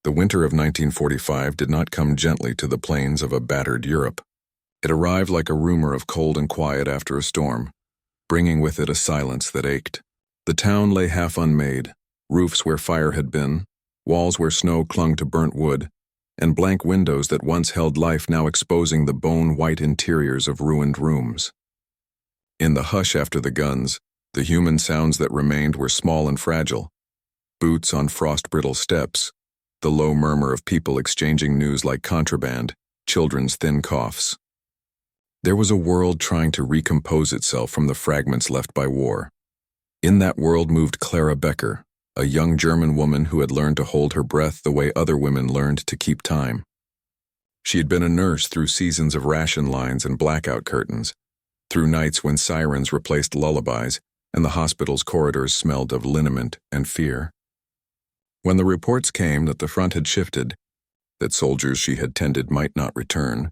The winter of 1945 did not come gently to the plains of a battered Europe. It arrived like a rumor of cold and quiet after a storm, bringing with it a silence that ached. The town lay half unmade, roofs where fire had been, walls where snow clung to burnt wood, and blank windows that once held life now exposing the bone-white interiors of ruined rooms. In the hush after the guns, the human sounds that remained were small and fragile. Boots on frost-brittle steps, the low murmur of people exchanging news like contraband, children's thin coughs. There was a world trying to recompose itself from the fragments left by war. In that world moved Klara Becker, a young German woman who had learned to hold her breath the way other women learned to keep time. She had been a nurse through seasons of ration lines and blackout curtains, through nights when sirens replaced lullabies and the hospital's corridors smelled of liniment and fear. When the reports came that the front had shifted, that soldiers she had tended might not return,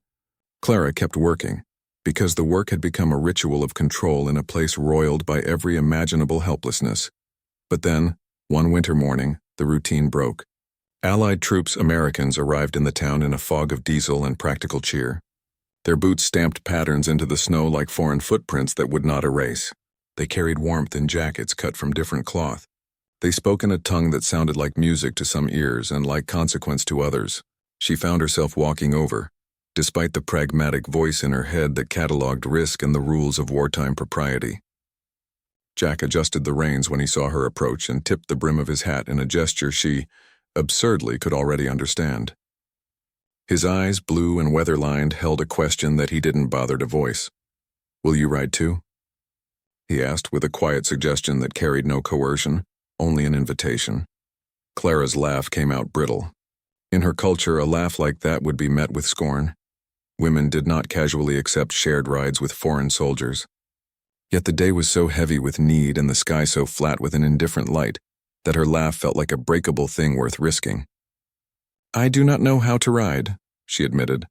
Klara kept working, because the work had become a ritual of control in a place roiled by every imaginable helplessness. But then, one winter morning, the routine broke. Allied troops, Americans, arrived in the town in a fog of diesel and practical cheer. Their boots stamped patterns into the snow like foreign footprints that would not erase. They carried warmth in jackets cut from different cloth. They spoke in a tongue that sounded like music to some ears and like consequence to others. She found herself walking over, despite the pragmatic voice in her head that catalogued risk and the rules of wartime propriety. Jack adjusted the reins when he saw her approach and tipped the brim of his hat in a gesture she, absurdly, could already understand. His eyes, blue and weather-lined, held a question that he didn't bother to voice. "Will you ride too?" he asked with a quiet suggestion that carried no coercion, only an invitation. Clara's laugh came out brittle. In her culture, a laugh like that would be met with scorn. Women did not casually accept shared rides with foreign soldiers. Yet the day was so heavy with need and the sky so flat with an indifferent light that her laugh felt like a breakable thing worth risking. "I do not know how to ride," she admitted.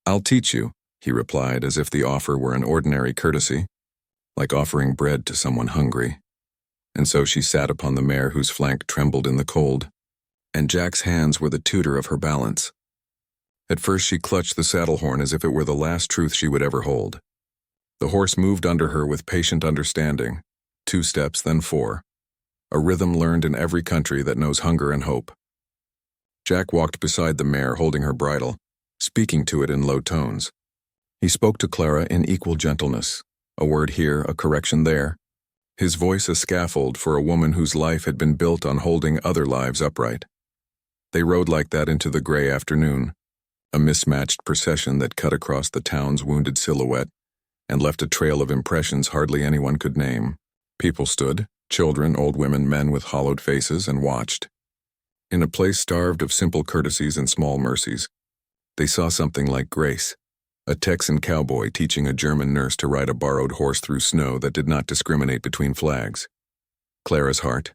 "I'll teach you," he replied, as if the offer were an ordinary courtesy, like offering bread to someone hungry. And so she sat upon the mare whose flank trembled in the cold, and Jack's hands were the tutor of her balance. At first she clutched the saddle horn as if it were the last truth she would ever hold. The horse moved under her with patient understanding, 2 steps, then 4, a rhythm learned in every country that knows hunger and hope. Jack walked beside the mare holding her bridle, speaking to it in low tones. He spoke to Klara in equal gentleness, a word here, a correction there, his voice a scaffold for a woman whose life had been built on holding other lives upright. They rode like that into the gray afternoon, a mismatched procession that cut across the town's wounded silhouette and left a trail of impressions hardly anyone could name. People stood, children, old women, men with hollowed faces, and watched. In a place starved of simple courtesies and small mercies, they saw something like grace. A Texan cowboy teaching a German nurse to ride a borrowed horse through snow that did not discriminate between flags. Clara's heart,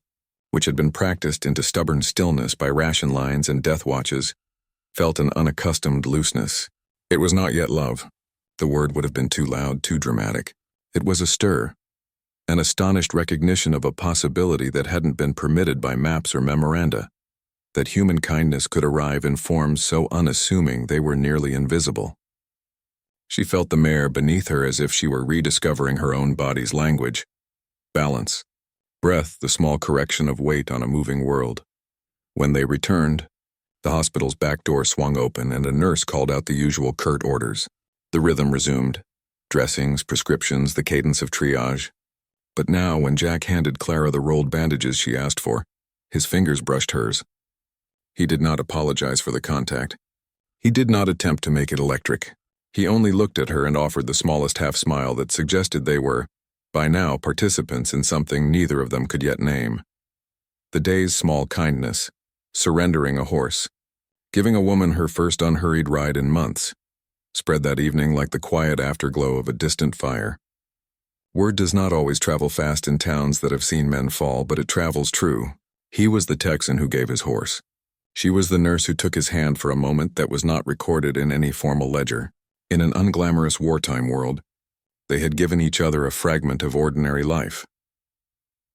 which had been practiced into stubborn stillness by ration lines and death watches, felt an unaccustomed looseness. It was not yet love. The word would have been too loud, too dramatic. It was a stir, an astonished recognition of a possibility that hadn't been permitted by maps or memoranda, that human kindness could arrive in forms so unassuming they were nearly invisible. She felt the mare beneath her as if she were rediscovering her own body's language. Balance. Breath, the small correction of weight on a moving world. When they returned, the hospital's back door swung open and a nurse called out the usual curt orders. The rhythm resumed. Dressings, prescriptions, the cadence of triage. But now, when Jack handed Klara the rolled bandages she asked for, his fingers brushed hers. He did not apologize for the contact. He did not attempt to make it electric. He only looked at her and offered the smallest half-smile that suggested they were, by now, participants in something neither of them could yet name. The day's small kindness, surrendering a horse, giving a woman her first unhurried ride in months, spread that evening like the quiet afterglow of a distant fire. Word does not always travel fast in towns that have seen men fall, but it travels true. He was the Texan who gave his horse. She was the nurse who took his hand for a moment that was not recorded in any formal ledger. In an unglamorous wartime world, they had given each other a fragment of ordinary life.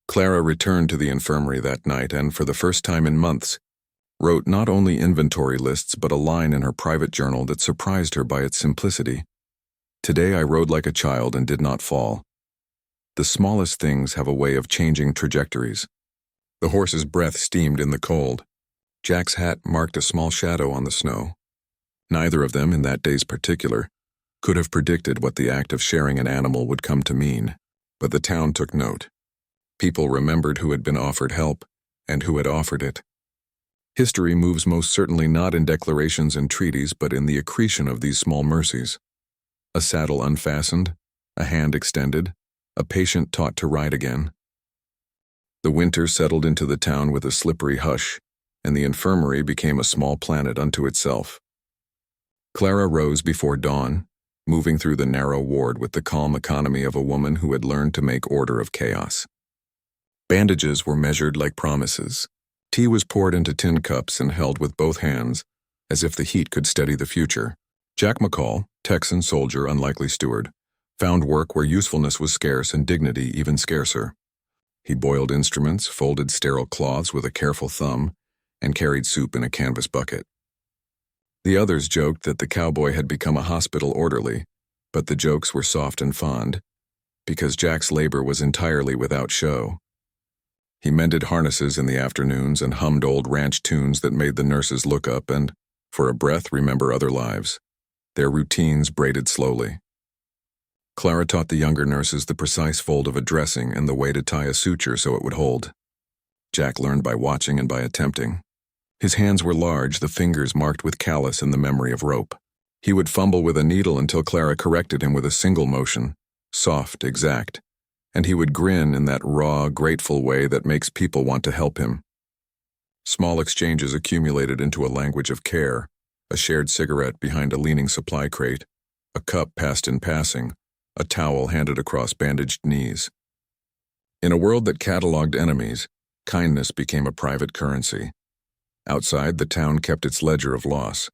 Klara returned to the infirmary that night and, for the first time in months, wrote not only inventory lists but a line in her private journal that surprised her by its simplicity. "Today I rode like a child and did not fall." The smallest things have a way of changing trajectories. The horse's breath steamed in the cold. Jack's hat marked a small shadow on the snow. Neither of them, in that day's particular, could have predicted what the act of sharing an animal would come to mean, but the town took note. People remembered who had been offered help and who had offered it. History moves most certainly not in declarations and treaties, but in the accretion of these small mercies. A saddle unfastened, a hand extended, a patient taught to ride again. The winter settled into the town with a slippery hush, and the infirmary became a small planet unto itself. Klara rose before dawn, moving through the narrow ward with the calm economy of a woman who had learned to make order of chaos. Bandages were measured like promises. Tea was poured into tin cups and held with both hands, as if the heat could steady the future. Jack McCall, Texan soldier, unlikely steward, found work where usefulness was scarce and dignity even scarcer. He boiled instruments, folded sterile cloths with a careful thumb, and carried soup in a canvas bucket. The others joked that the cowboy had become a hospital orderly, but the jokes were soft and fond, because Jack's labor was entirely without show. He mended harnesses in the afternoons and hummed old ranch tunes that made the nurses look up and, for a breath, remember other lives. Their routines braided slowly. Klara taught the younger nurses the precise fold of a dressing and the way to tie a suture so it would hold. Jack learned by watching and by attempting. His hands were large, the fingers marked with callus and the memory of rope. He would fumble with a needle until Klara corrected him with a single motion, soft, exact, and he would grin in that raw, grateful way that makes people want to help him. Small exchanges accumulated into a language of care, a shared cigarette behind a leaning supply crate, a cup passed in passing, a towel handed across bandaged knees. In a world that catalogued enemies, kindness became a private currency. Outside, the town kept its ledger of loss.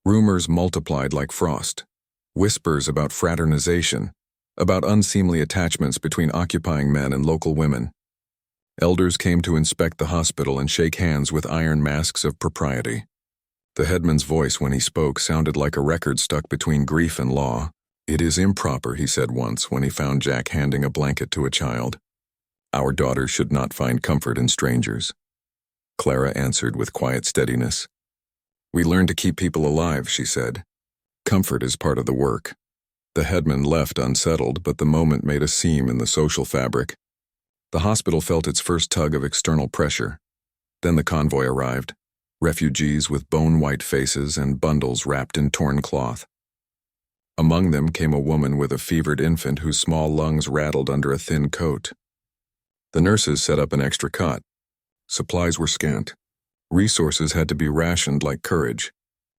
Rumors multiplied like frost. Whispers about fraternization, about unseemly attachments between occupying men and local women. Elders came to inspect the hospital and shake hands with iron masks of propriety. The headman's voice when he spoke sounded like a record stuck between grief and law. "It is improper," he said once when he found Jack handing a blanket to a child. "Our daughters should not find comfort in strangers." Klara answered with quiet steadiness. "We learn to keep people alive," she said. "Comfort is part of the work." The headman left unsettled, but the moment made a seam in the social fabric. The hospital felt its first tug of external pressure. Then the convoy arrived, refugees with bone-white faces and bundles wrapped in torn cloth. Among them came a woman with a fevered infant whose small lungs rattled under a thin coat. The nurses set up an extra cot. Supplies were scant. Resources had to be rationed like courage.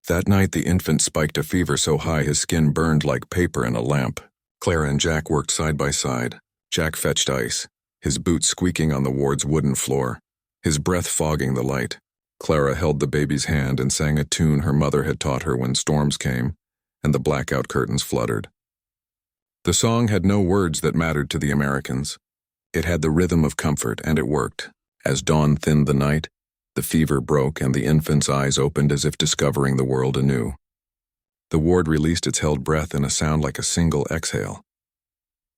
That night the infant spiked a fever so high his skin burned like paper in a lamp. Klara and Jack worked side by side. Jack fetched ice, his boots squeaking on the ward's wooden floor, his breath fogging the light. Klara held the baby's hand and sang a tune her mother had taught her when storms came and the blackout curtains fluttered. The song had no words that mattered to the Americans. It had the rhythm of comfort, and it worked. As dawn thinned the night, the fever broke and the infant's eyes opened as if discovering the world anew. The ward released its held breath in a sound like a single exhale.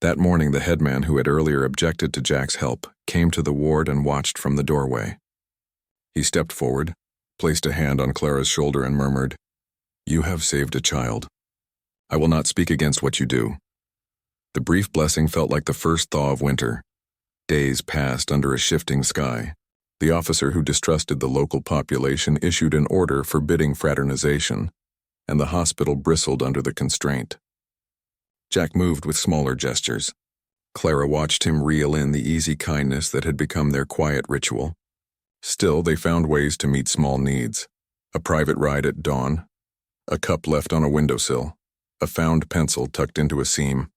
That morning the headman who had earlier objected to Jack's help came to the ward and watched from the doorway. He stepped forward, placed a hand on Klara's shoulder and murmured, "You have saved a child. I will not speak against what you do." The brief blessing felt like the first thaw of winter. Days passed under a shifting sky. The officer who distrusted the local population issued an order forbidding fraternization, and the hospital bristled under the constraint. Jack moved with smaller gestures. Klara watched him reel in the easy kindness that had become their quiet ritual. Still, they found ways to meet small needs. A private ride at dawn, a cup left on a windowsill, a found pencil tucked into a seam.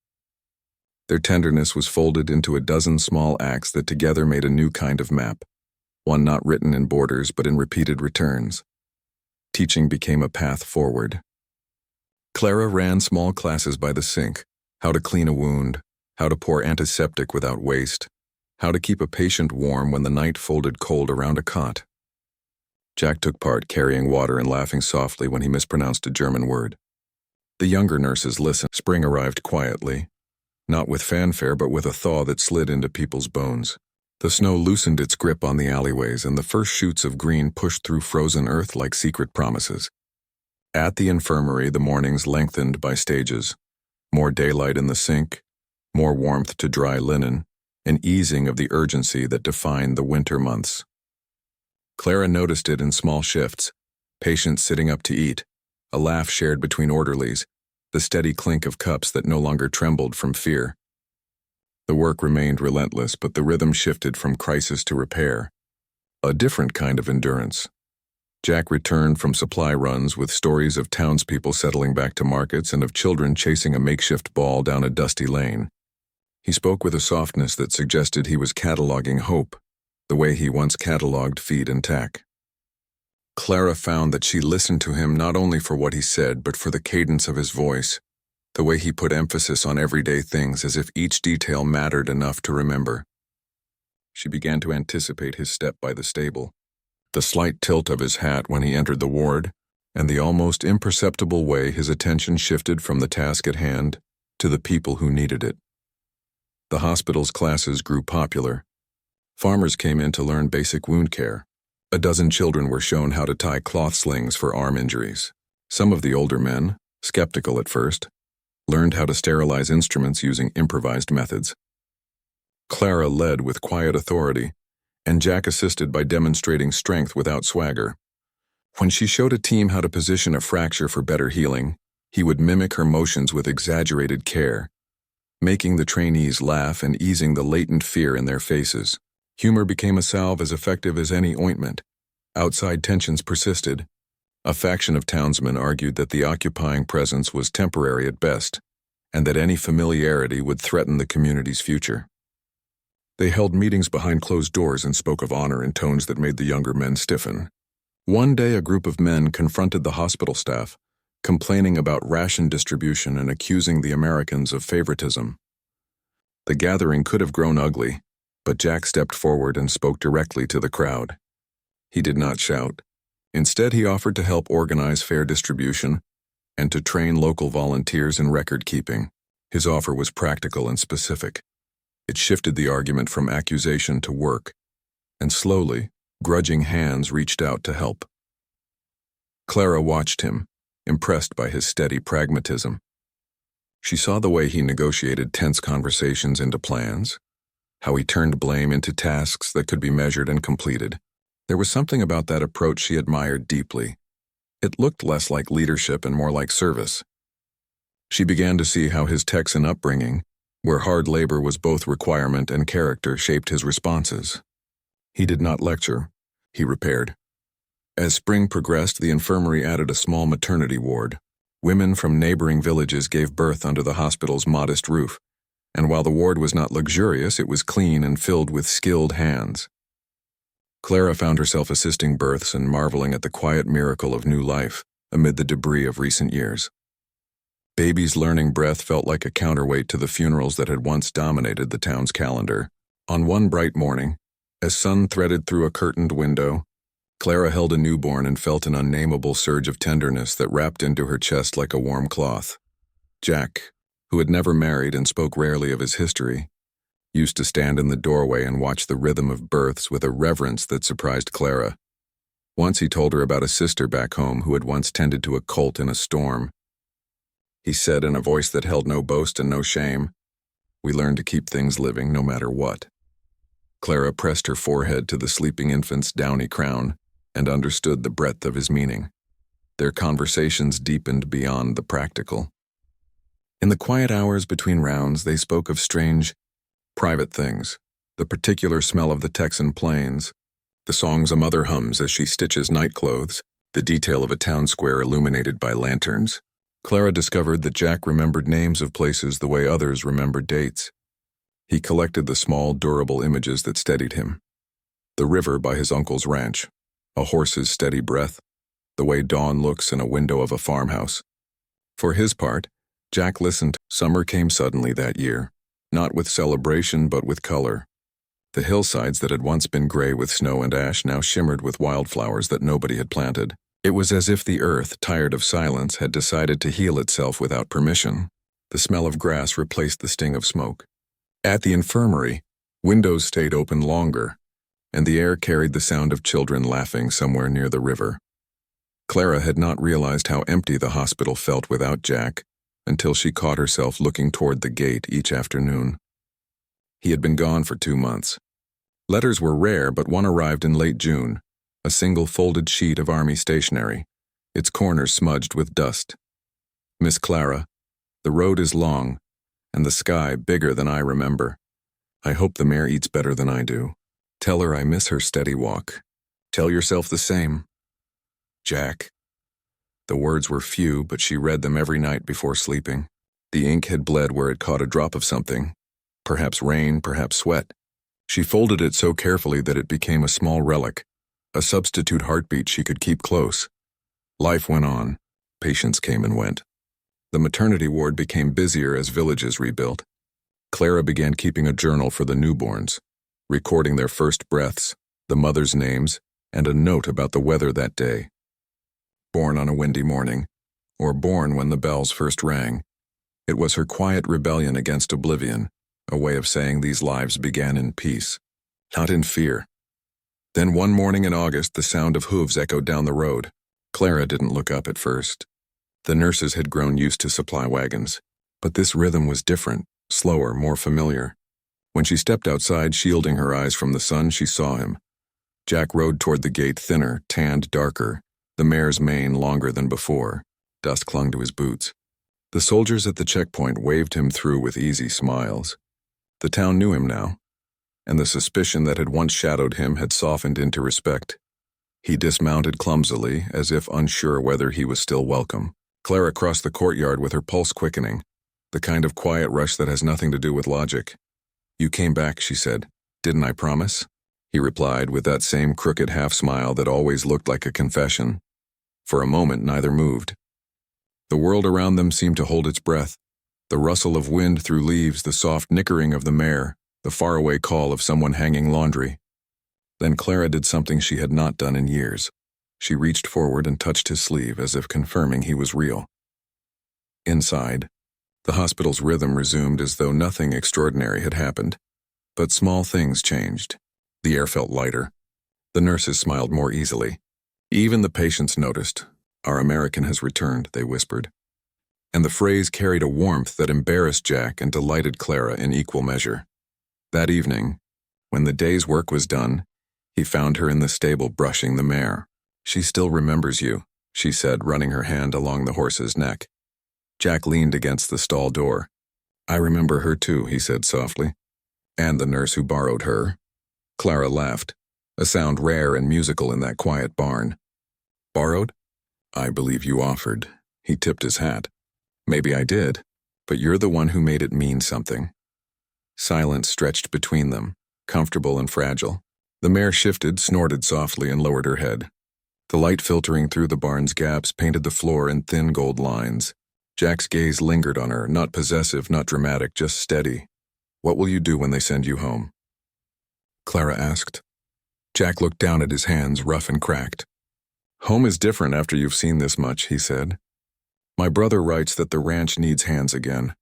Their tenderness was folded into a dozen small acts that together made a new kind of map, one not written in borders but in repeated returns. Teaching became a path forward. Klara ran small classes by the sink, how to clean a wound, how to pour antiseptic without waste, how to keep a patient warm when the night folded cold around a cot. Jack took part, carrying water and laughing softly when he mispronounced a German word. The younger nurses listened. Spring arrived quietly, not with fanfare but with a thaw that slid into people's bones. The snow loosened its grip on the alleyways, and the first shoots of green pushed through frozen earth like secret promises. At the infirmary, the mornings lengthened by stages. More daylight in the sink, more warmth to dry linen, an easing of the urgency that defined the winter months. Klara noticed it in small shifts, patients sitting up to eat, a laugh shared between orderlies, the steady clink of cups that no longer trembled from fear. The work remained relentless, but the rhythm shifted from crisis to repair. A different kind of endurance. Jack returned from supply runs with stories of townspeople settling back to markets and of children chasing a makeshift ball down a dusty lane. He spoke with a softness that suggested he was cataloging hope, the way he once cataloged feed and tack. Klara found that she listened to him not only for what he said, but for the cadence of his voice, the way he put emphasis on everyday things as if each detail mattered enough to remember. She began to anticipate his step by the stable, the slight tilt of his hat when he entered the ward, and the almost imperceptible way his attention shifted from the task at hand to the people who needed it. The hospital's classes grew popular. Farmers came in to learn basic wound care. A dozen children were shown how to tie cloth slings for arm injuries. Some of the older men, skeptical at first, learned how to sterilize instruments using improvised methods. Klara led with quiet authority, and Jack assisted by demonstrating strength without swagger. When she showed a team how to position a fracture for better healing, he would mimic her motions with exaggerated care, making the trainees laugh and easing the latent fear in their faces. Humor became a salve as effective as any ointment. Outside tensions persisted. A faction of townsmen argued that the occupying presence was temporary at best, and that any familiarity would threaten the community's future. They held meetings behind closed doors and spoke of honor in tones that made the younger men stiffen. One day, a group of men confronted the hospital staff, complaining about ration distribution and accusing the Americans of favoritism. The gathering could have grown ugly, but Jack stepped forward and spoke directly to the crowd. He did not shout. Instead, he offered to help organize fair distribution and to train local volunteers in record-keeping. His offer was practical and specific. It shifted the argument from accusation to work, and slowly, grudging hands reached out to help. Klara watched him, impressed by his steady pragmatism. She saw the way he negotiated tense conversations into plans, how he turned blame into tasks that could be measured and completed. There was something about that approach she admired deeply. It looked less like leadership and more like service. She began to see how his Texan upbringing, where hard labor was both requirement and character, shaped his responses. He did not lecture, he repaired. As spring progressed, the infirmary added a small maternity ward. Women from neighboring villages gave birth under the hospital's modest roof, and while the ward was not luxurious, it was clean and filled with skilled hands. Klara found herself assisting births and marveling at the quiet miracle of new life amid the debris of recent years. Baby's learning breath felt like a counterweight to the funerals that had once dominated the town's calendar. On one bright morning, as sun threaded through a curtained window, Klara held a newborn and felt an unnameable surge of tenderness that wrapped into her chest like a warm cloth. Jack, who had never married and spoke rarely of his history, used to stand in the doorway and watch the rhythm of births with a reverence that surprised Klara. Once he told her about a sister back home who had once tended to a colt in a storm. He said in a voice that held no boast and no shame, "We learn to keep things living no matter what." Klara pressed her forehead to the sleeping infant's downy crown and understood the breadth of his meaning. Their conversations deepened beyond the practical. In the quiet hours between rounds, they spoke of strange, private things, the particular smell of the Texan plains, the songs a mother hums as she stitches nightclothes, the detail of a town square illuminated by lanterns. Klara discovered that Jack remembered names of places the way others remembered dates. He collected the small, durable images that steadied him. The river by his uncle's ranch, a horse's steady breath, the way dawn looks in a window of a farmhouse. For his part, Jack listened. Summer came suddenly that year, not with celebration but with color. The hillsides that had once been gray with snow and ash now shimmered with wildflowers that nobody had planted. It was as if the earth, tired of silence, had decided to heal itself without permission. The smell of grass replaced the sting of smoke. At the infirmary, windows stayed open longer, and the air carried the sound of children laughing somewhere near the river. Klara had not realized how empty the hospital felt without Jack until she caught herself looking toward the gate each afternoon. He had been gone for 2 months. Letters were rare, but one arrived in late June, a single folded sheet of army stationery, its corners smudged with dust. Miss Klara, the road is long, and the sky bigger than I remember. I hope the mare eats better than I do. Tell her I miss her steady walk. Tell yourself the same. Jack. The words were few, but she read them every night before sleeping. The ink had bled where it caught a drop of something, perhaps rain, perhaps sweat. She folded it so carefully that it became a small relic, a substitute heartbeat she could keep close. Life went on. Patients came and went. The maternity ward became busier as villages rebuilt. Klara began keeping a journal for the newborns, recording their first breaths, the mothers' names, and a note about the weather that day. Born on a windy morning, or born when the bells first rang. It was her quiet rebellion against oblivion, a way of saying these lives began in peace, not in fear. Then one morning in August, the sound of hooves echoed down the road. Klara didn't look up at first. The nurses had grown used to supply wagons, but this rhythm was different, slower, more familiar. When she stepped outside, shielding her eyes from the sun, she saw him. Jack rode toward the gate, thinner, tanned darker, the mare's mane longer than before. Dust clung to his boots. The soldiers at the checkpoint waved him through with easy smiles. The town knew him now, and the suspicion that had once shadowed him had softened into respect. He dismounted clumsily, as if unsure whether he was still welcome. Klara crossed the courtyard with her pulse quickening, the kind of quiet rush that has nothing to do with logic. "You came back," she said. "Didn't I promise?" He replied with that same crooked half-smile that always looked like a confession. For a moment, neither moved. The world around them seemed to hold its breath. The rustle of wind through leaves, the soft nickering of the mare, the faraway call of someone hanging laundry. Then Klara did something she had not done in years. She reached forward and touched his sleeve as if confirming he was real. Inside, the hospital's rhythm resumed as though nothing extraordinary had happened. But small things changed. The air felt lighter. The nurses smiled more easily. Even the patients noticed. "Our American has returned," they whispered. And the phrase carried a warmth that embarrassed Jack and delighted Klara in equal measure. That evening, when the day's work was done, he found her in the stable brushing the mare. "She still remembers you," she said, running her hand along the horse's neck. Jack leaned against the stall door. "I remember her too," he said softly. "And the nurse who borrowed her." Klara laughed, a sound rare and musical in that quiet barn. "Borrowed? I believe you offered." He tipped his hat. "Maybe I did, but you're the one who made it mean something." Silence stretched between them, comfortable and fragile. The mare shifted, snorted softly, and lowered her head. The light filtering through the barn's gaps painted the floor in thin gold lines. Jack's gaze lingered on her, not possessive, not dramatic, just steady. "What will you do when they send you home?" Klara asked. Jack looked down at his hands, rough and cracked. "Home is different after you've seen this much," he said. "My brother writes that the ranch needs hands again.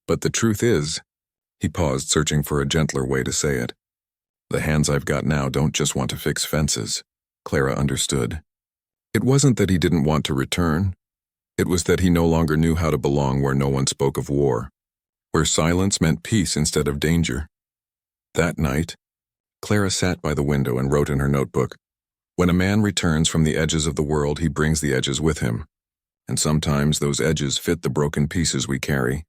But the truth is," he paused, searching for a gentler way to say it, "the hands I've got now don't just want to fix fences." Klara understood. It wasn't that he didn't want to return. It was that he no longer knew how to belong where no one spoke of war, where silence meant peace instead of danger. That night, Klara sat by the window and wrote in her notebook, "When a man returns from the edges of the world, he brings the edges with him. And sometimes those edges fit the broken pieces we carry."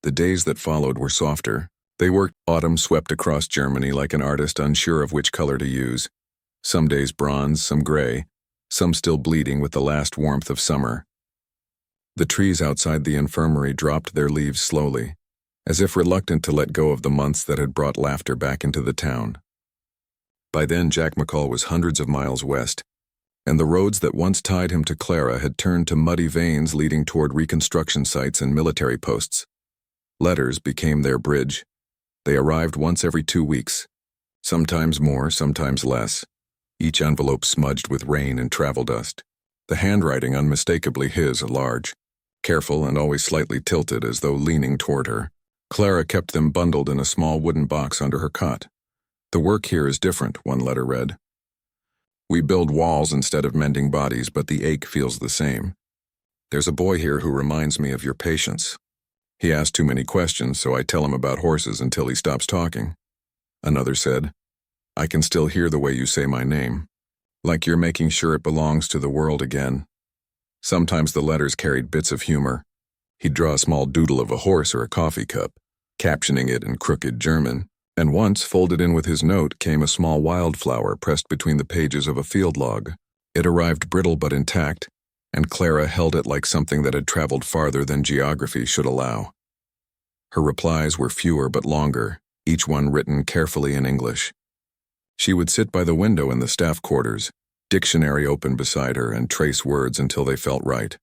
The days that followed were softer. They worked. Autumn swept across Germany like an artist unsure of which color to use. Some days bronze, some gray, some still bleeding with the last warmth of summer. The trees outside the infirmary dropped their leaves slowly, as if reluctant to let go of the months that had brought laughter back into the town. By then, Jack McCall was hundreds of miles west, and the roads that once tied him to Klara had turned to muddy veins leading toward reconstruction sites and military posts. Letters became their bridge. They arrived once every 2 weeks, Sometimes more, sometimes less. Each envelope smudged with rain and travel dust. The handwriting unmistakably his, large, careful and always slightly tilted as though leaning toward her. Klara kept them bundled in a small wooden box under her cot. "The work here is different," one letter read. "We build walls instead of mending bodies, but the ache feels the same. There's a boy here who reminds me of your patients. He asks too many questions, so I tell him about horses until he stops talking." Another said, "I can still hear the way you say my name, like you're making sure it belongs to the world again." Sometimes the letters carried bits of humor. He'd draw a small doodle of a horse or a coffee cup, captioning it in crooked German, and once, folded in with his note, came a small wildflower pressed between the pages of a field log. It arrived brittle but intact, and Klara held it like something that had traveled farther than geography should allow. Her replies were fewer but longer, each one written carefully in English. She would sit by the window in the staff quarters, dictionary open beside her, and trace words until they felt right.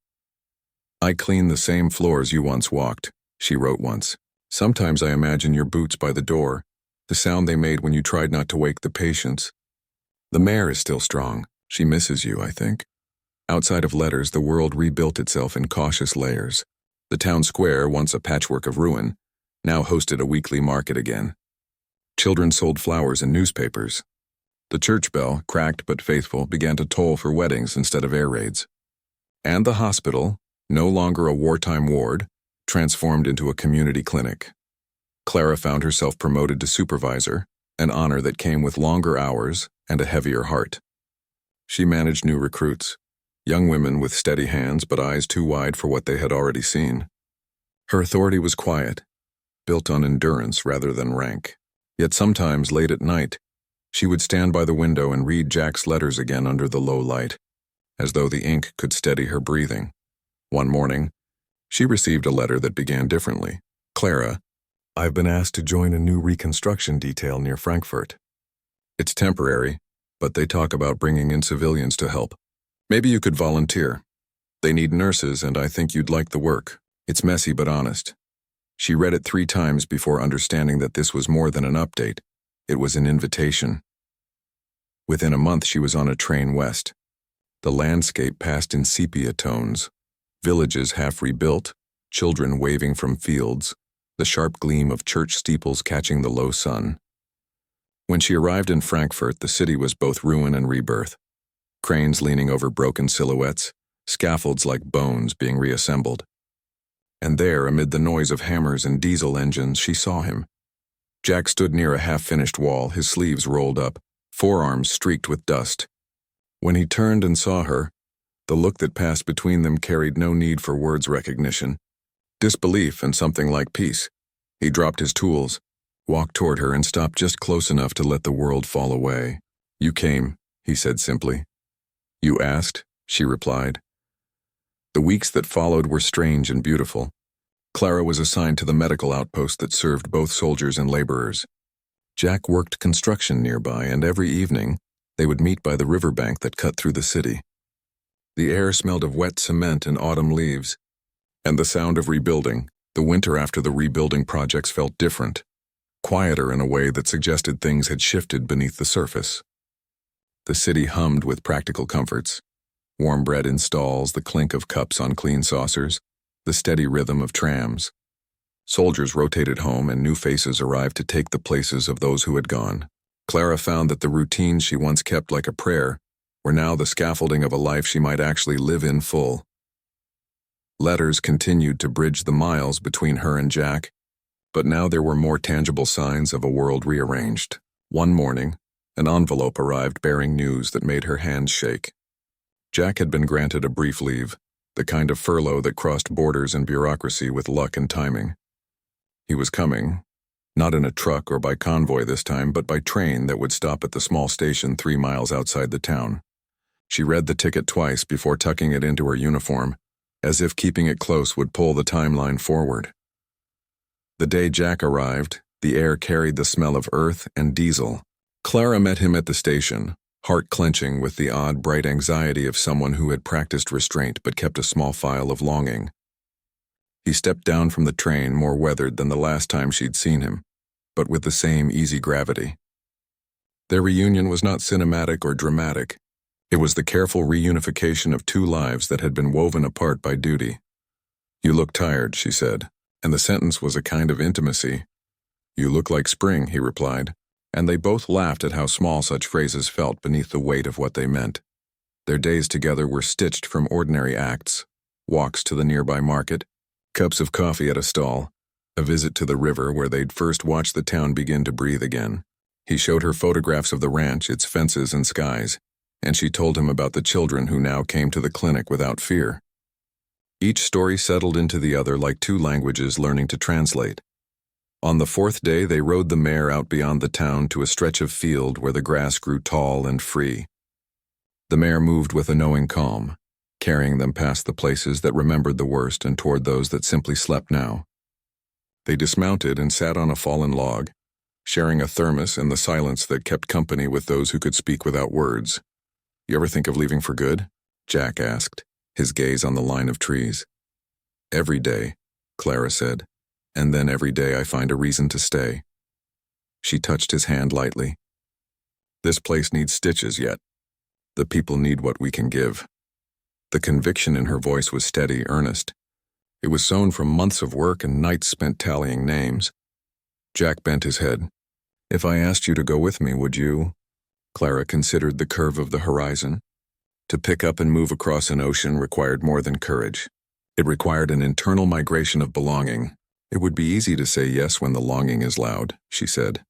"I clean the same floors you once walked," she wrote once. "Sometimes I imagine your boots by the door, the sound they made when you tried not to wake the patients. The mare is still strong. She misses you, I think." Outside of letters, the world rebuilt itself in cautious layers. The town square, once a patchwork of ruin, now hosted a weekly market again. Children sold flowers and newspapers. The church bell, cracked but faithful, began to toll for weddings instead of air raids. And the hospital, no longer a wartime ward, transformed into a community clinic. Klara found herself promoted to supervisor, an honor that came with longer hours and a heavier heart. She managed new recruits, young women with steady hands but eyes too wide for what they had already seen. Her authority was quiet, built on endurance rather than rank. Yet sometimes, late at night, she would stand by the window and read Jack's letters again under the low light, as though the ink could steady her breathing. One morning, she received a letter that began differently. "Klara, I've been asked to join a new reconstruction detail near Frankfurt. It's temporary, but they talk about bringing in civilians to help. Maybe you could volunteer. They need nurses, and I think you'd like the work. It's messy but honest." She read it 3 times before understanding that this was more than an update. It was an invitation. Within a month, she was on a train west. The landscape passed in sepia tones, villages half rebuilt, children waving from fields, the sharp gleam of church steeples catching the low sun. When she arrived in Frankfurt, the city was both ruin and rebirth. Cranes leaning over broken silhouettes, scaffolds like bones being reassembled. And there, amid the noise of hammers and diesel engines, she saw him. Jack stood near a half-finished wall, his sleeves rolled up, forearms streaked with dust. When he turned and saw her, the look that passed between them carried no need for words recognition. Disbelief and something like peace. He dropped his tools, walked toward her, and stopped just close enough to let the world fall away. "You came," he said simply. "You asked," she replied. The weeks that followed were strange and beautiful. Klara was assigned to the medical outpost that served both soldiers and laborers. Jack worked construction nearby, and every evening, they would meet by the riverbank that cut through the city. The air smelled of wet cement and autumn leaves, and the sound of rebuilding. The winter after the rebuilding projects felt different, quieter in a way that suggested things had shifted beneath the surface. The city hummed with practical comforts. Warm bread in stalls, the clink of cups on clean saucers, the steady rhythm of trams. Soldiers rotated home, and new faces arrived to take the places of those who had gone. Klara found that the routines she once kept like a prayer were now the scaffolding of a life she might actually live in full. Letters continued to bridge the miles between her and Jack, but now there were more tangible signs of a world rearranged. One morning, an envelope arrived bearing news that made her hands shake. Jack had been granted a brief leave, the kind of furlough that crossed borders and bureaucracy with luck and timing. He was coming, not in a truck or by convoy this time, but by train that would stop at the small station 3 miles outside the town. She read the ticket twice before tucking it into her uniform, as if keeping it close would pull the timeline forward. The day Jack arrived, the air carried the smell of earth and diesel. Klara met him at the station, heart clenching with the odd, bright anxiety of someone who had practiced restraint but kept a small file of longing. He stepped down from the train more weathered than the last time she'd seen him, but with the same easy gravity. Their reunion was not cinematic or dramatic. It was the careful reunification of two lives that had been woven apart by duty. "You look tired," she said, and the sentence was a kind of intimacy. "You look like spring," he replied, and they both laughed at how small such phrases felt beneath the weight of what they meant. Their days together were stitched from ordinary acts: walks to the nearby market, cups of coffee at a stall, a visit to the river where they'd first watched the town begin to breathe again. He showed her photographs of the ranch, its fences and skies, and she told him about the children who now came to the clinic without fear. Each story settled into the other like two languages learning to translate. On the fourth day, they rode the mare out beyond the town to a stretch of field where the grass grew tall and free. The mare moved with a knowing calm, carrying them past the places that remembered the worst and toward those that simply slept now. They dismounted and sat on a fallen log, sharing a thermos and the silence that kept company with those who could speak without words. "You ever think of leaving for good?" Jack asked, his gaze on the line of trees. "Every day," Klara said, "and then every day I find a reason to stay." She touched his hand lightly. "This place needs stitches yet. The people need what we can give." The conviction in her voice was steady, earnest. It was sown from months of work and nights spent tallying names. Jack bent his head. "If I asked you to go with me, would you?" Klara considered the curve of the horizon. To pick up and move across an ocean required more than courage. It required an internal migration of belonging. "It would be easy to say yes when the longing is loud," she said.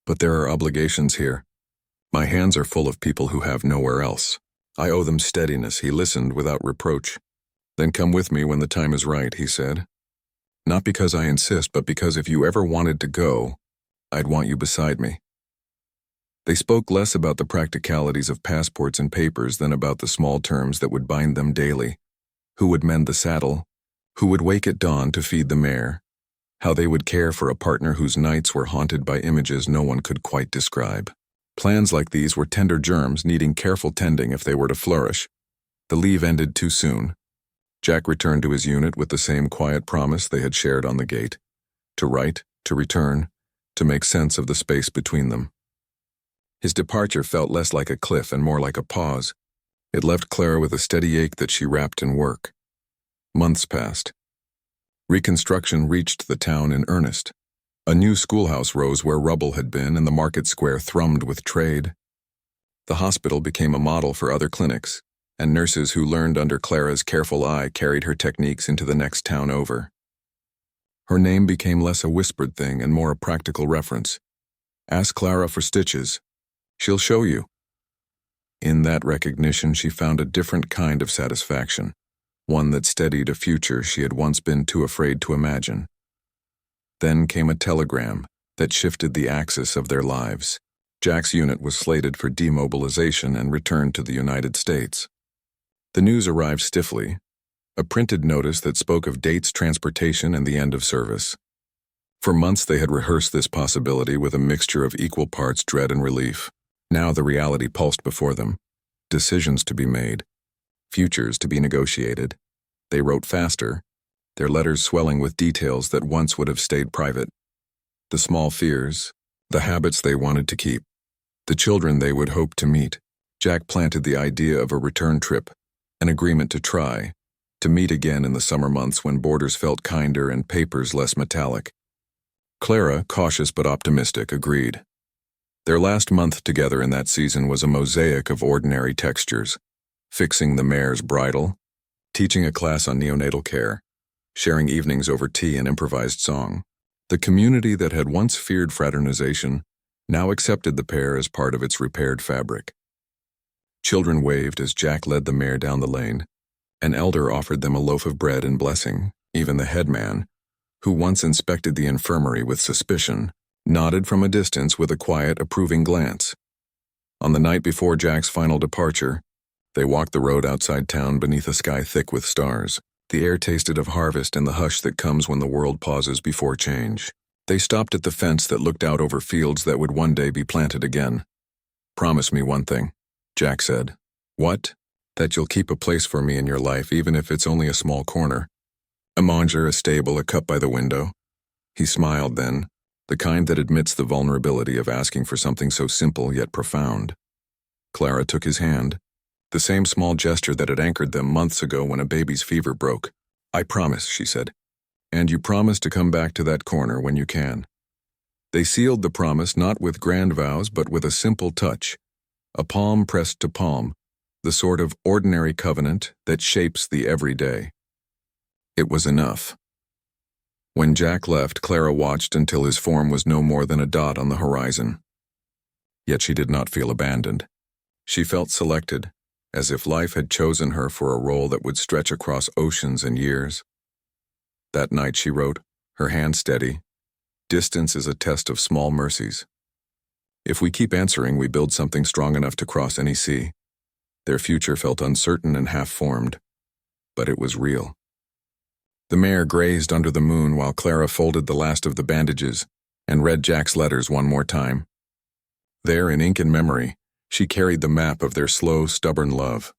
"But there are obligations here. My hands are full of people who have nowhere else. I owe them steadiness." He listened without reproach. "Then come with me when the time is right," he said. "Not because I insist, but because if you ever wanted to go, I'd want you beside me." They spoke less about the practicalities of passports and papers than about the small terms that would bind them daily. Who would mend the saddle? Who would wake at dawn to feed the mare? How they would care for a partner whose nights were haunted by images no one could quite describe. Plans like these were tender germs needing careful tending if they were to flourish. The leave ended too soon. Jack returned to his unit with the same quiet promise they had shared on the gate: to write, to return, to make sense of the space between them. His departure felt less like a cliff and more like a pause. It left Klara with a steady ache that she wrapped in work. Months passed. Reconstruction reached the town in earnest. A new schoolhouse rose where rubble had been, and the market square thrummed with trade. The hospital became a model for other clinics, and nurses who learned under Klara's careful eye carried her techniques into the next town over. Her name became less a whispered thing and more a practical reference. "Ask Klara for stitches. She'll show you." In that recognition, she found a different kind of satisfaction, one that steadied a future she had once been too afraid to imagine. Then came a telegram that shifted the axis of their lives. Jack's unit was slated for demobilization and returned to the United States. The news arrived stiffly, a printed notice that spoke of dates, transportation, and the end of service. For months they had rehearsed this possibility with a mixture of equal parts dread and relief. Now the reality pulsed before them. Decisions to be made, futures to be negotiated. They wrote faster, their letters swelling with details that once would have stayed private. The small fears, the habits they wanted to keep, the children they would hope to meet. Jack planted the idea of a return trip, an agreement to try, to meet again in the summer months when borders felt kinder and papers less metallic. Klara, cautious but optimistic, agreed. Their last month together in that season was a mosaic of ordinary textures: fixing the mare's bridle, teaching a class on neonatal care, sharing evenings over tea and improvised song. The community that had once feared fraternization now accepted the pair as part of its repaired fabric. Children waved as Jack led the mare down the lane. An elder offered them a loaf of bread and blessing. Even the headman, who once inspected the infirmary with suspicion, nodded from a distance with a quiet, approving glance. On the night before Jack's final departure, they walked the road outside town beneath a sky thick with stars. The air tasted of harvest and the hush that comes when the world pauses before change. They stopped at the fence that looked out over fields that would one day be planted again. "Promise me one thing," Jack said. "What?" "That you'll keep a place for me in your life, even if it's only a small corner. A manger, a stable, a cup by the window." He smiled then, the kind that admits the vulnerability of asking for something so simple yet profound. Klara took his hand, the same small gesture that had anchored them months ago when a baby's fever broke. "I promise," she said. "And you promise to come back to that corner when you can." They sealed the promise not with grand vows but with a simple touch, a palm pressed to palm, the sort of ordinary covenant that shapes the everyday. It was enough. When Jack left, Klara watched until his form was no more than a dot on the horizon. Yet she did not feel abandoned. She felt selected, as if life had chosen her for a role that would stretch across oceans and years. That night she wrote, her hand steady, "Distance is a test of small mercies. If we keep answering, we build something strong enough to cross any sea." Their future felt uncertain and half-formed, but it was real. The mare grazed under the moon while Klara folded the last of the bandages and read Jack's letters one more time. There, in ink and memory, she carried the map of their slow, stubborn love.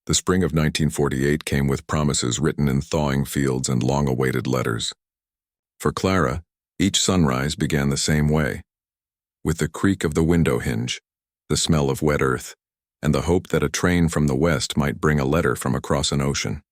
The spring of 1948 came with promises written in thawing fields and long-awaited letters. For Klara, each sunrise began the same way, with the creak of the window hinge, the smell of wet earth, and the hope that a train from the west might bring a letter from across an ocean.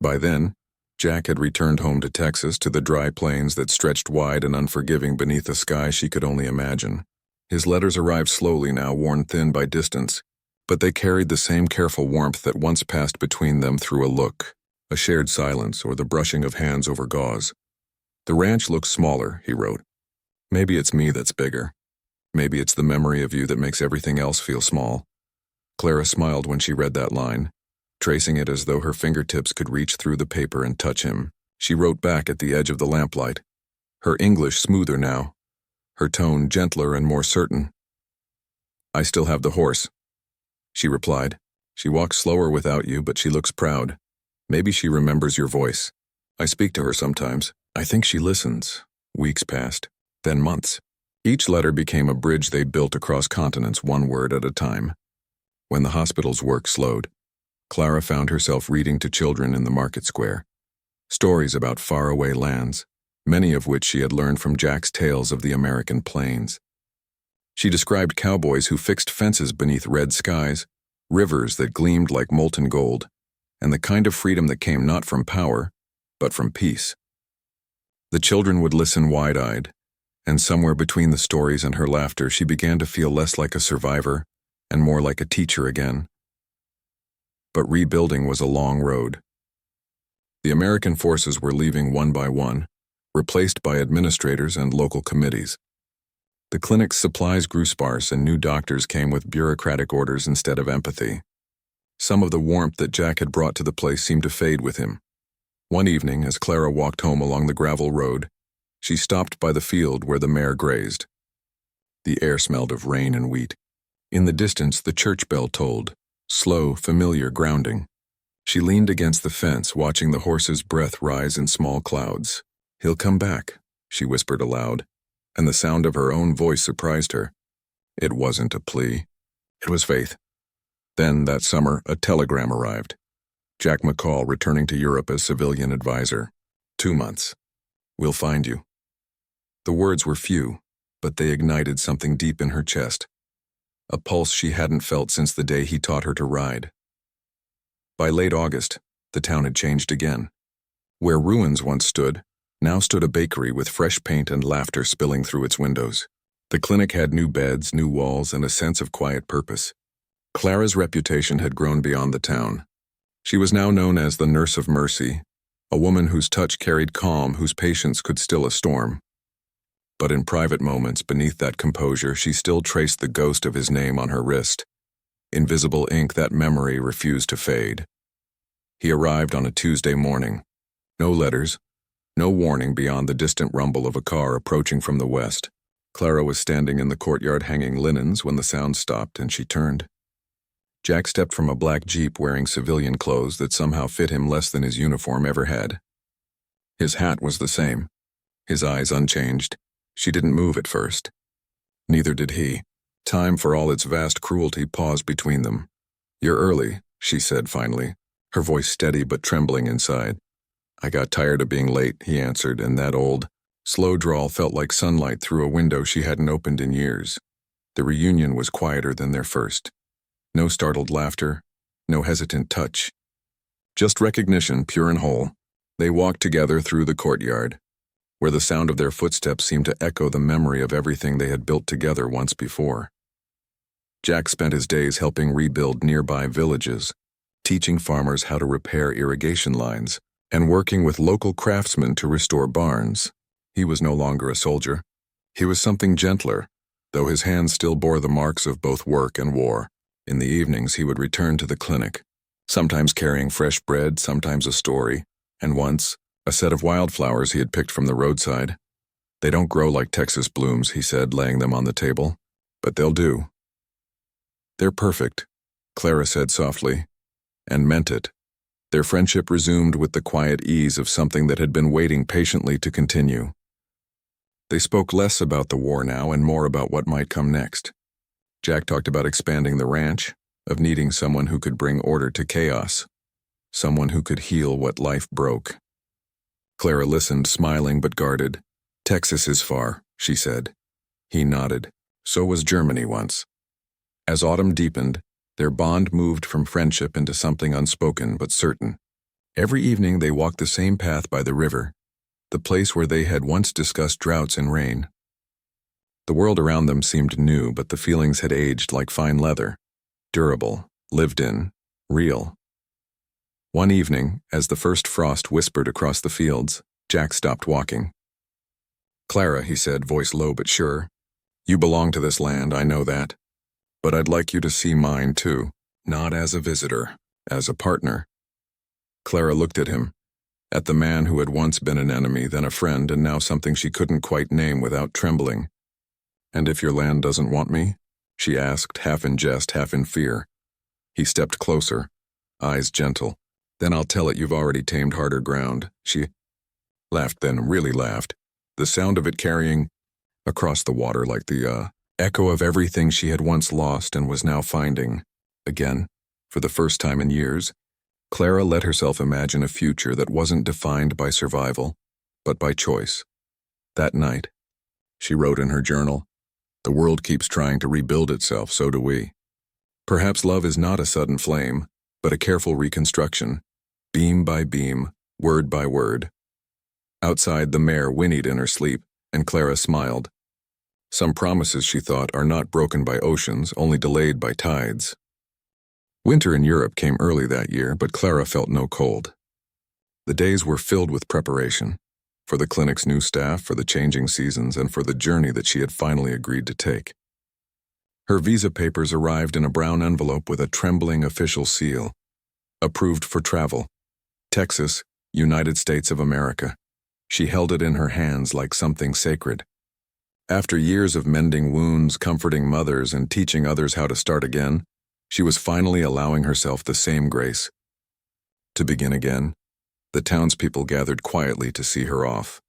By then, Jack had returned home to Texas, to the dry plains that stretched wide and unforgiving beneath a sky she could only imagine. His letters arrived slowly now, worn thin by distance, but they carried the same careful warmth that once passed between them through a look, a shared silence, or the brushing of hands over gauze. "The ranch looks smaller," he wrote. "Maybe it's me that's bigger. Maybe it's the memory of you that makes everything else feel small." Klara smiled when she read that line, tracing it as though her fingertips could reach through the paper and touch him. She wrote back at the edge of the lamplight, her English smoother now, her tone gentler and more certain. "I still have the horse," she replied. "She walks slower without you, but she looks proud. Maybe she remembers your voice. I speak to her sometimes. I think she listens." Weeks passed, then months. Each letter became a bridge they built across continents, one word at a time. When the hospital's work slowed, Klara found herself reading to children in the market square, stories about faraway lands, many of which she had learned from Jack's tales of the American plains. She described cowboys who fixed fences beneath red skies, rivers that gleamed like molten gold, and the kind of freedom that came not from power, but from peace. The children would listen wide-eyed, and somewhere between the stories and her laughter, she began to feel less like a survivor and more like a teacher again. But rebuilding was a long road. The American forces were leaving one by one, replaced by administrators and local committees. The clinic's supplies grew sparse and new doctors came with bureaucratic orders instead of empathy. Some of the warmth that Jack had brought to the place seemed to fade with him. One evening, as Klara walked home along the gravel road, she stopped by the field where the mare grazed. The air smelled of rain and wheat. In the distance, the church bell tolled, slow, familiar grounding. She leaned against the fence, watching the horse's breath rise in small clouds. "He'll come back," she whispered aloud, and the sound of her own voice surprised her. It wasn't a plea. It was faith. Then, that summer, a telegram arrived. Jack McCall returning to Europe as civilian advisor. 2 months. "We'll find you." The words were few, but they ignited something deep in her chest. A pulse she hadn't felt since the day he taught her to ride. By late August, the town had changed again. Where ruins once stood, now stood a bakery with fresh paint and laughter spilling through its windows. The clinic had new beds, new walls, and a sense of quiet purpose. Klara's reputation had grown beyond the town. She was now known as the Nurse of Mercy, a woman whose touch carried calm, whose patience could still a storm. But in private moments beneath that composure, she still traced the ghost of his name on her wrist. Invisible ink that memory refused to fade. He arrived on a Tuesday morning. No letters, no warning beyond the distant rumble of a car approaching from the west. Klara was standing in the courtyard hanging linens when the sound stopped and she turned. Jack stepped from a black Jeep wearing civilian clothes that somehow fit him less than his uniform ever had. His hat was the same, his eyes unchanged. She didn't move at first. Neither did he. Time, for all its vast cruelty, paused between them. "You're early," she said finally, her voice steady but trembling inside. "I got tired of being late," he answered, in that old, Slow drawl felt like sunlight through a window she hadn't opened in years. The reunion was quieter than their first. No startled laughter, no hesitant touch. Just recognition, pure and whole. They walked together through the courtyard, where the sound of their footsteps seemed to echo the memory of everything they had built together once before. Jack spent his days helping rebuild nearby villages, teaching farmers how to repair irrigation lines, and working with local craftsmen to restore barns. He was no longer a soldier. He was something gentler, though his hands still bore the marks of both work and war. In the evenings, he would return to the clinic, sometimes carrying fresh bread, sometimes a story, and once, a set of wildflowers he had picked from the roadside. "They don't grow like Texas blooms," he said, laying them on the table, "but they'll do." "They're perfect," Klara said softly, and meant it. Their friendship resumed with the quiet ease of something that had been waiting patiently to continue. They spoke less about the war now and more about what might come next. Jack talked about expanding the ranch, of needing someone who could bring order to chaos, someone who could heal what life broke. Klara listened, smiling but guarded. "Texas is far," she said. He nodded. So was Germany once. As autumn deepened, their bond moved from friendship into something unspoken but certain. Every evening they walked the same path by the river, the place where they had once discussed droughts and rain. The world around them seemed new, but the feelings had aged like fine leather, durable, lived in, real. One evening, as the first frost whispered across the fields, Jack stopped walking. "Klara," he said, voice low but sure, "you belong to this land, I know that. But I'd like you to see mine too, not as a visitor, as a partner." Klara looked at him, at the man who had once been an enemy, then a friend, and now something she couldn't quite name without trembling. "And if your land doesn't want me?" she asked, half in jest, half in fear. He stepped closer, eyes gentle. "Then I'll tell it you've already tamed harder ground." She laughed, then really laughed, the sound of it carrying across the water like the echo of everything she had once lost and was now finding. Again, for the first time in years, Klara let herself imagine a future that wasn't defined by survival, but by choice. That night, she wrote in her journal, "The world keeps trying to rebuild itself, so do we. Perhaps love is not a sudden flame, but a careful reconstruction, beam by beam, word by word." Outside, the mare whinnied in her sleep, and Klara smiled. Some promises, she thought, are not broken by oceans, only delayed by tides. Winter in Europe came early that year, but Klara felt no cold. The days were filled with preparation, for the clinic's new staff, for the changing seasons, and for the journey that she had finally agreed to take. Her visa papers arrived in a brown envelope with a trembling official seal. Approved for travel. Texas, United States of America. She held it in her hands like something sacred. After years of mending wounds, comforting mothers, and teaching others how to start again, she was finally allowing herself the same grace. To begin again, the townspeople gathered quietly to see her off.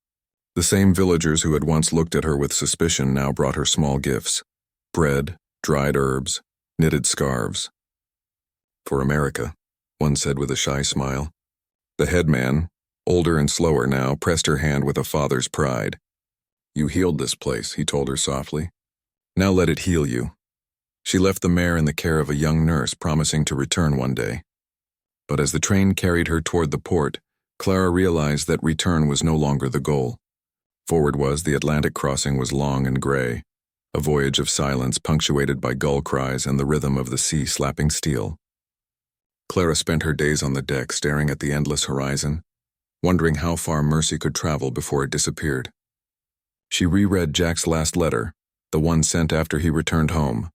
The same villagers who had once looked at her with suspicion now brought her small gifts: bread, dried herbs, knitted scarves. "For America," one said with a shy smile. The headman, older and slower now, pressed her hand with a father's pride. "You healed this place," he told her softly. "Now let it heal you." She left the mare in the care of a young nurse, promising to return one day. But as the train carried her toward the port, Klara realized that return was no longer the goal. Forward the Atlantic crossing was long and gray, a voyage of silence punctuated by gull cries and the rhythm of the sea slapping steel. Klara spent her days on the deck staring at the endless horizon, wondering how far mercy could travel before it disappeared. She reread Jack's last letter, the one sent after he returned home.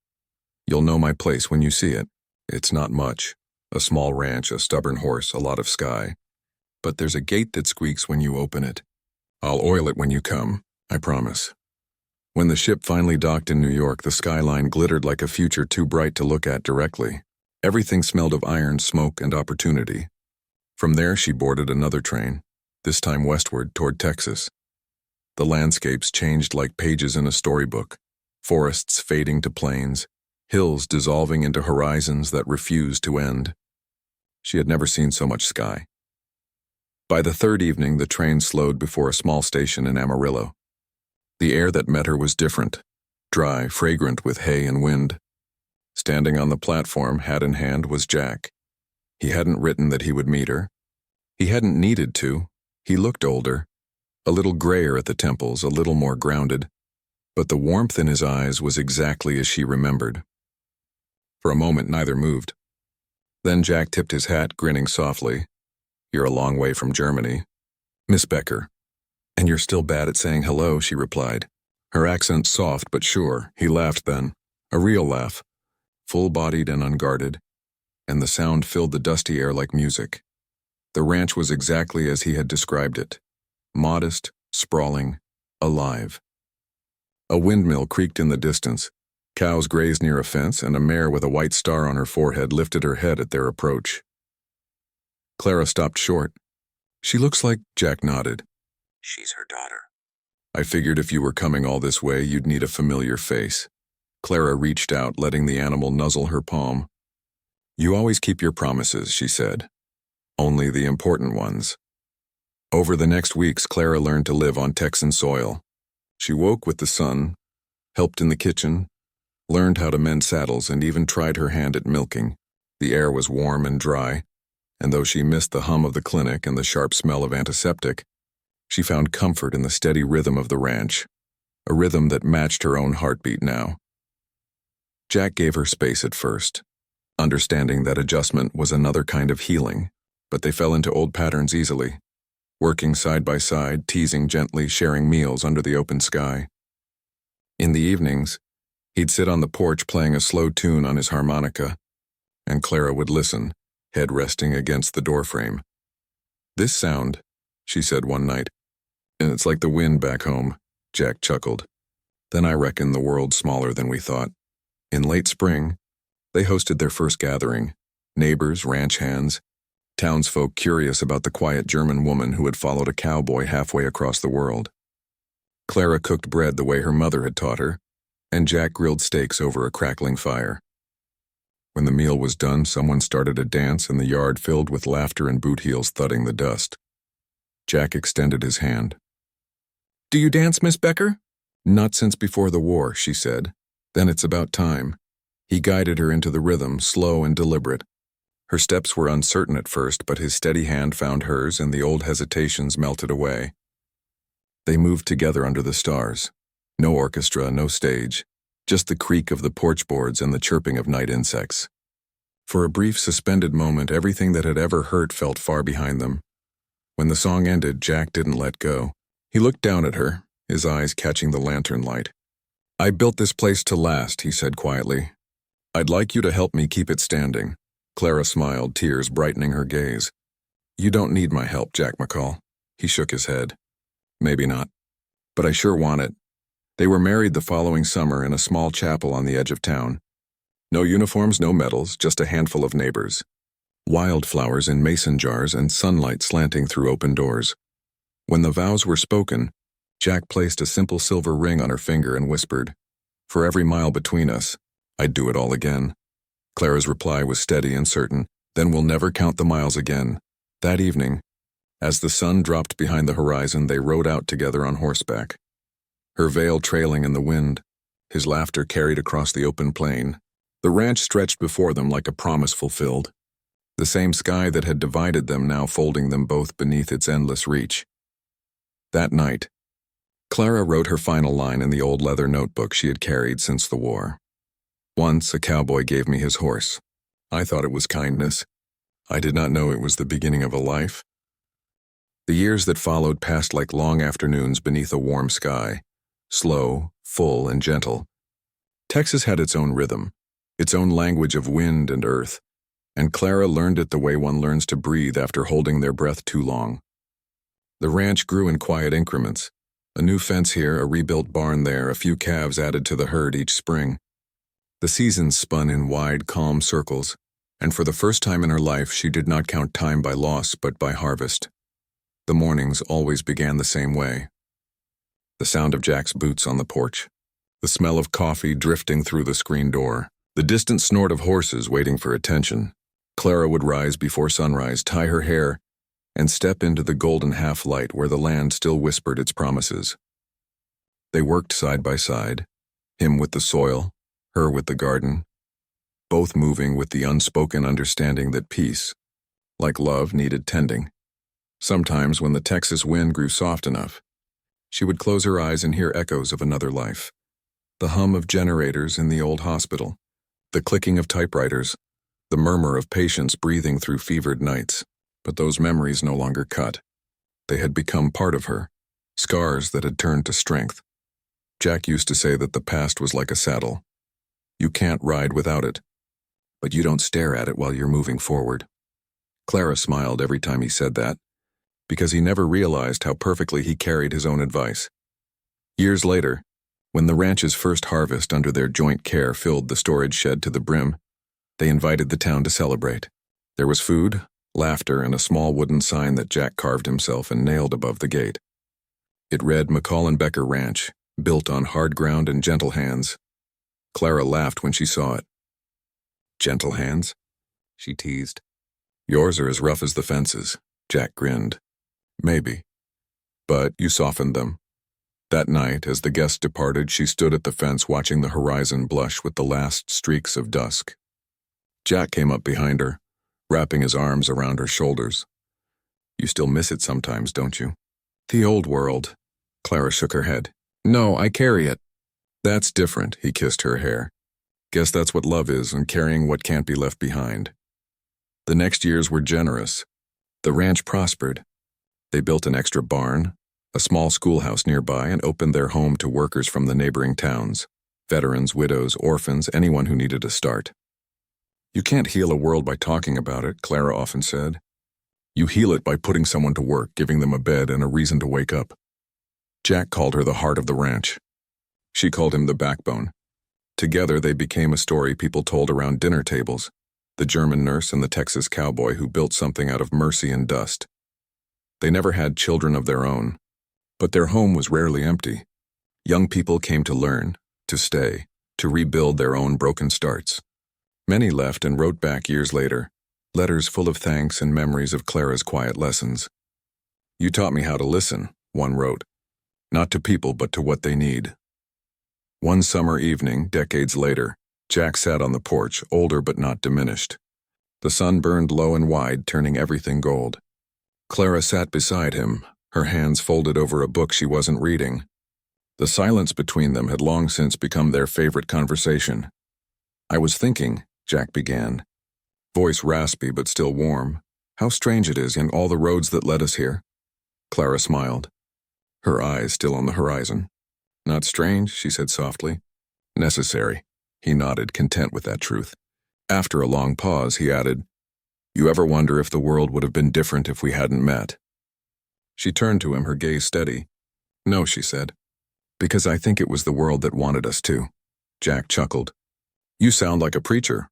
"You'll know my place when you see it. It's not much. A small ranch, a stubborn horse, a lot of sky. But there's a gate that squeaks when you open it. I'll oil it when you come, I promise." When the ship finally docked in New York, the skyline glittered like a future too bright to look at directly. Everything smelled of iron, smoke, and opportunity. From there, she boarded another train, this time westward toward Texas. The landscapes changed like pages in a storybook, forests fading to plains, hills dissolving into horizons that refused to end. She had never seen so much sky. By the third evening, the train slowed before a small station in Amarillo. The air that met her was different, dry, fragrant with hay and wind. Standing on the platform, hat in hand, was Jack. He hadn't written that he would meet her. He hadn't needed to. He looked older, a little grayer at the temples, a little more grounded, but the warmth in his eyes was exactly as she remembered. For a moment, neither moved. Then Jack tipped his hat, grinning softly. "You're a long way from Germany." "Miss Becker." "And you're still bad at saying hello," she replied. Her accent soft but sure. He laughed then, a real laugh, full-bodied and unguarded, and the sound filled the dusty air like music. The ranch was exactly as he had described it, modest, sprawling, alive. A windmill creaked in the distance. Cows grazed near a fence, and a mare with a white star on her forehead lifted her head at their approach. Klara stopped short. "She looks like—" Jack nodded. "She's her daughter." "I figured if you were coming all this way, you'd need a familiar face." Klara reached out, letting the animal nuzzle her palm. "You always keep your promises," she said. "Only the important ones." Over the next weeks, Klara learned to live on Texan soil. She woke with the sun, helped in the kitchen, learned how to mend saddles, and even tried her hand at milking. The air was warm and dry, and though she missed the hum of the clinic and the sharp smell of antiseptic, she found comfort in the steady rhythm of the ranch, a rhythm that matched her own heartbeat now. Jack gave her space at first, understanding that adjustment was another kind of healing, but they fell into old patterns easily, working side by side, teasing gently, sharing meals under the open sky. In the evenings, he'd sit on the porch playing a slow tune on his harmonica, and Klara would listen, head resting against the doorframe. "This sound," she said one night, "and it's like the wind back home," Jack chuckled. "Then I reckon the world's smaller than we thought." In late spring, they hosted their first gathering, neighbors, ranch hands, townsfolk curious about the quiet German woman who had followed a cowboy halfway across the world. Klara cooked bread the way her mother had taught her, and Jack grilled steaks over a crackling fire. When the meal was done, someone started a dance, and the yard filled with laughter and boot heels thudding the dust. Jack extended his hand. "Do you dance, Miss Becker?" "Not since before the war," she said. "Then it's about time." He guided her into the rhythm, slow and deliberate. Her steps were uncertain at first, but his steady hand found hers, and the old hesitations melted away. They moved together under the stars. No orchestra, no stage, just the creak of the porch boards and the chirping of night insects. For a brief, suspended moment, everything that had ever hurt felt far behind them. When the song ended, Jack didn't let go. He looked down at her, his eyes catching the lantern light. "I built this place to last," he said quietly. "I'd like you to help me keep it standing." Klara smiled, tears brightening her gaze. "You don't need my help, Jack McCall." He shook his head. "Maybe not. But I sure want it." They were married the following summer in a small chapel on the edge of town. No uniforms, no medals, just a handful of neighbors. Wildflowers in mason jars and sunlight slanting through open doors. When the vows were spoken, Jack placed a simple silver ring on her finger and whispered, "For every mile between us, I'd do it all again." Klara's reply was steady and certain, "Then we'll never count the miles again." That evening, as the sun dropped behind the horizon, they rode out together on horseback. Her veil trailing in the wind, his laughter carried across the open plain. The ranch stretched before them like a promise fulfilled. The same sky that had divided them now folding them both beneath its endless reach. That night, Klara wrote her final line in the old leather notebook she had carried since the war. "Once a cowboy gave me his horse. I thought it was kindness. I did not know it was the beginning of a life." The years that followed passed like long afternoons beneath a warm sky, slow, full, and gentle. Texas had its own rhythm, its own language of wind and earth, and Klara learned it the way one learns to breathe after holding their breath too long. The ranch grew in quiet increments. A new fence here, a rebuilt barn there, a few calves added to the herd each spring. The seasons spun in wide, calm circles, and for the first time in her life she did not count time by loss but by harvest. The mornings always began the same way. The sound of Jack's boots on the porch, the smell of coffee drifting through the screen door, the distant snort of horses waiting for attention. Klara would rise before sunrise, tie her hair, and step into the golden half-light where the land still whispered its promises. They worked side by side, him with the soil, her with the garden, both moving with the unspoken understanding that peace, like love, needed tending. Sometimes, when the Texas wind grew soft enough, she would close her eyes and hear echoes of another life. The hum of generators in the old hospital, the clicking of typewriters, the murmur of patients breathing through fevered nights. But those memories no longer cut. They had become part of her, scars that had turned to strength. Jack used to say that the past was like a saddle. You can't ride without it, but you don't stare at it while you're moving forward. Klara smiled every time he said that, because he never realized how perfectly he carried his own advice. Years later, when the ranch's first harvest under their joint care filled the storage shed to the brim, they invited the town to celebrate. There was food, laughter, and a small wooden sign that Jack carved himself and nailed above the gate. It read McCall and Becker Ranch, built on hard ground and gentle hands. Klara laughed when she saw it. Gentle hands? She teased. Yours are as rough as the fences, Jack grinned. Maybe. But you softened them. That night, as the guests departed, she stood at the fence watching the horizon blush with the last streaks of dusk. Jack came up behind her, wrapping his arms around her shoulders. You still miss it sometimes, don't you? The old world. Klara shook her head. No, I carry it. That's different, he kissed her hair. Guess that's what love is, and carrying what can't be left behind. The next years were generous. The ranch prospered. They built an extra barn, a small schoolhouse nearby, and opened their home to workers from the neighboring towns, veterans, widows, orphans, anyone who needed a start. You can't heal a world by talking about it, Klara often said. You heal it by putting someone to work, giving them a bed and a reason to wake up. Jack called her the heart of the ranch. She called him the backbone. Together they became a story people told around dinner tables, the German nurse and the Texas cowboy who built something out of mercy and dust. They never had children of their own, but their home was rarely empty. Young people came to learn, to stay, to rebuild their own broken starts. Many left and wrote back years later, letters full of thanks and memories of Klara's quiet lessons. You taught me how to listen, one wrote, not to people but to what they need. One summer evening, decades later, Jack sat on the porch, older but not diminished. The sun burned low and wide, turning everything gold. Klara sat beside him, her hands folded over a book she wasn't reading. The silence between them had long since become their favorite conversation. I was thinking, Jack began, voice raspy but still warm, how strange it is in all the roads that led us here. Klara smiled, her eyes still on the horizon. Not strange, she said softly. Necessary. He nodded, content with that truth. After a long pause, he added, You ever wonder if the world would have been different if we hadn't met? She turned to him, her gaze steady. No, she said. Because I think it was the world that wanted us to. Jack chuckled. You sound like a preacher.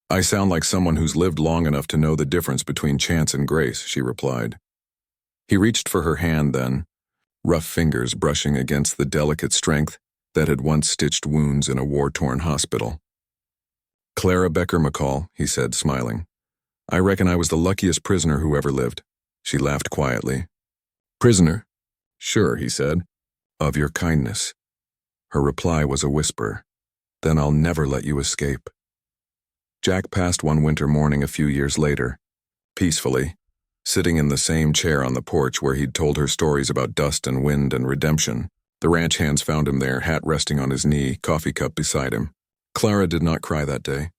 I sound like someone who's lived long enough to know the difference between chance and grace, she replied. He reached for her hand then, rough fingers brushing against the delicate strength that had once stitched wounds in a war-torn hospital. Klara Becker McCall, he said, smiling. I reckon I was the luckiest prisoner who ever lived. She laughed quietly. Prisoner? Sure, he said. Of your kindness. Her reply was a whisper. Then I'll never let you escape. Jack passed one winter morning a few years later, peacefully, sitting in the same chair on the porch where he'd told her stories about dust and wind and redemption. The ranch hands found him there, hat resting on his knee, coffee cup beside him. Klara did not cry that day.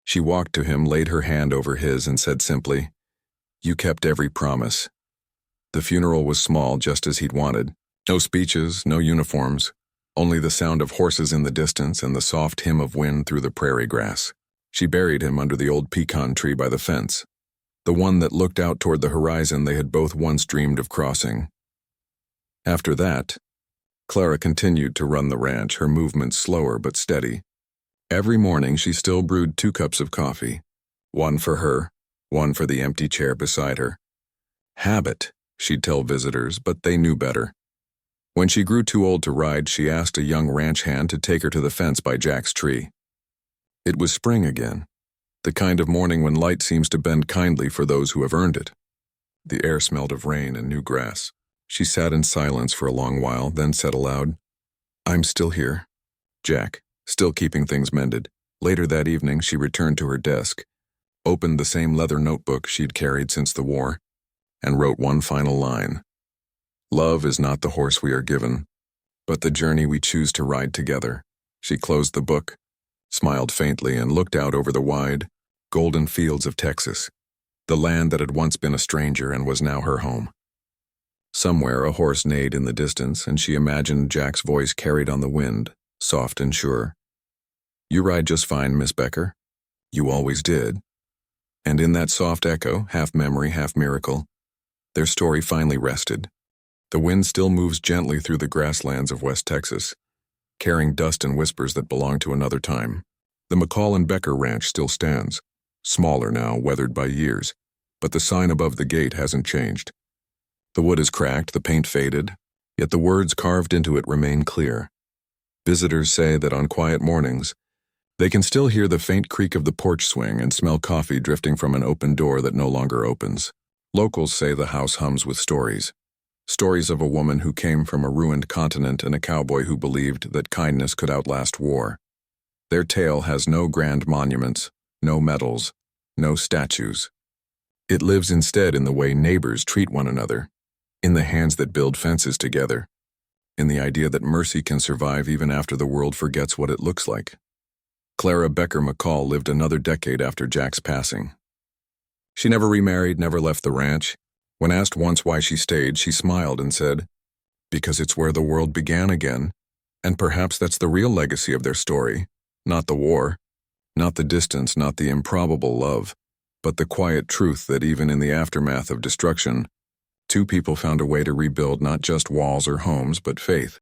She walked to him, laid her hand over his, and said simply, You kept every promise. The funeral was small, just as he'd wanted. No speeches, no uniforms, only the sound of horses in the distance and the soft hymn of wind through the prairie grass. She buried him under the old pecan tree by the fence, the one that looked out toward the horizon they had both once dreamed of crossing. After that, Klara continued to run the ranch, her movements slower but steady. Every morning she still brewed 2 cups of coffee, one for her, one for the empty chair beside her. Habit, she'd tell visitors, but they knew better. When she grew too old to ride, she asked a young ranch hand to take her to the fence by Jack's tree. It was spring again, the kind of morning when light seems to bend kindly for those who have earned it. The air smelled of rain and new grass. She sat in silence for a long while, then said aloud, "I'm still here." Jack, still keeping things mended. Later that evening, she returned to her desk, opened the same leather notebook she'd carried since the war, and wrote one final line. "Love is not the horse we are given, but the journey we choose to ride together." She closed the book, smiled faintly, and looked out over the wide, golden fields of Texas, the land that had once been a stranger and was now her home. Somewhere a horse neighed in the distance, and she imagined Jack's voice carried on the wind, soft and sure. "You ride just fine, Miss Becker. You always did." And in that soft echo, half memory, half miracle, their story finally rested. The wind still moves gently through the grasslands of West Texas, carrying dust and whispers that belong to another time. The McCall and Becker ranch still stands, smaller now, weathered by years, but the sign above the gate hasn't changed. The wood is cracked, the paint faded, yet the words carved into it remain clear. Visitors say that on quiet mornings, they can still hear the faint creak of the porch swing and smell coffee drifting from an open door that no longer opens. Locals say the house hums with stories. Stories of a woman who came from a ruined continent and a cowboy who believed that kindness could outlast war. Their tale has no grand monuments, no medals, no statues. It lives instead in the way neighbors treat one another, in the hands that build fences together, in the idea that mercy can survive even after the world forgets what it looks like. Klara Becker McCall lived another decade after Jack's passing. She never remarried, never left the ranch. When asked once why she stayed, she smiled and said, "Because it's where the world began again, and perhaps that's the real legacy of their story, not the war, not the distance, not the improbable love, but the quiet truth that even in the aftermath of destruction, two people found a way to rebuild not just walls or homes, but faith."